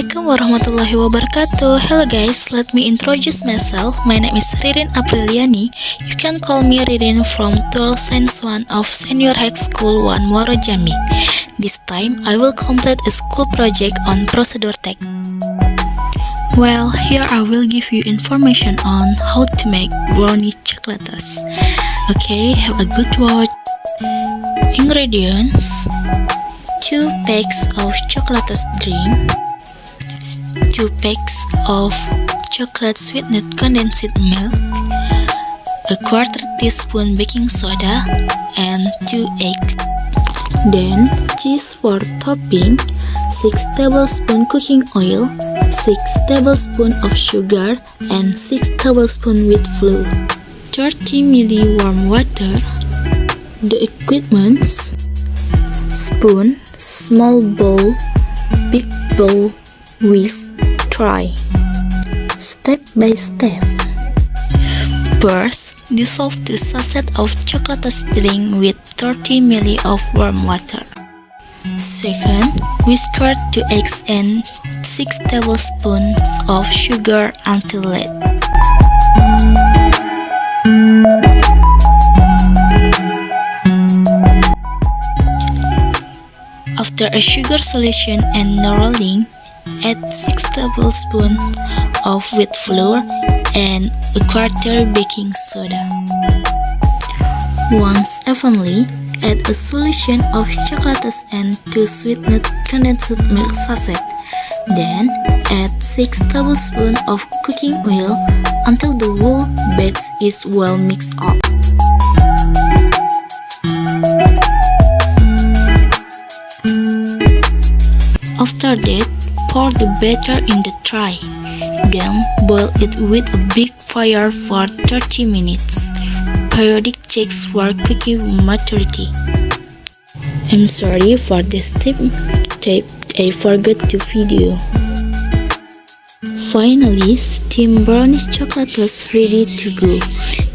Assalamualaikum warahmatullahi wabarakatuh. Hello guys, let me introduce myself. My name is Ririn Apriliani. You can call me Ririn from 12 Science 1 of Senior High School 1 Muara Jambi. This time I will complete a school project on procedure tech. Well, here I will give you information on how to make brownies chocolatos. Okay, have a good watch. Ingredients: 2 packs of chocolatos drink, 2 packs of chocolate sweetened condensed milk, a quarter teaspoon baking soda, and 2 eggs. Then cheese for topping, 6 tablespoons cooking oil, 6 tablespoons of sugar, and 6 tablespoons wheat flour, 30 ml warm water. The equipments: spoon, small bowl, big bowl, whisk, tray. Step by step. First, dissolve 2 sachets of chocolatos drink with 30 ml of warm water. Second, whisk 2 eggs and 6 tablespoons of sugar until light. After a sugar solution and rolling, add 6 tablespoons of wheat flour and a quarter baking soda. Once evenly, add a solution of chocolatos and 2 sweetened condensed milk sachets. Then, add 6 tablespoons of cooking oil until the whole batch is well mixed up. After that, pour the batter in the tray. Then boil it with a big fire for 30 minutes. Periodic checks for cookie maturity. I'm sorry for this tip I forgot to video. Finally, steamed brownies chocolatos ready to go.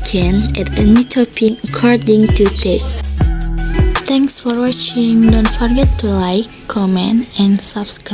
Can add any topping according to taste. Thanks for watching. Don't forget to like, comment, and subscribe.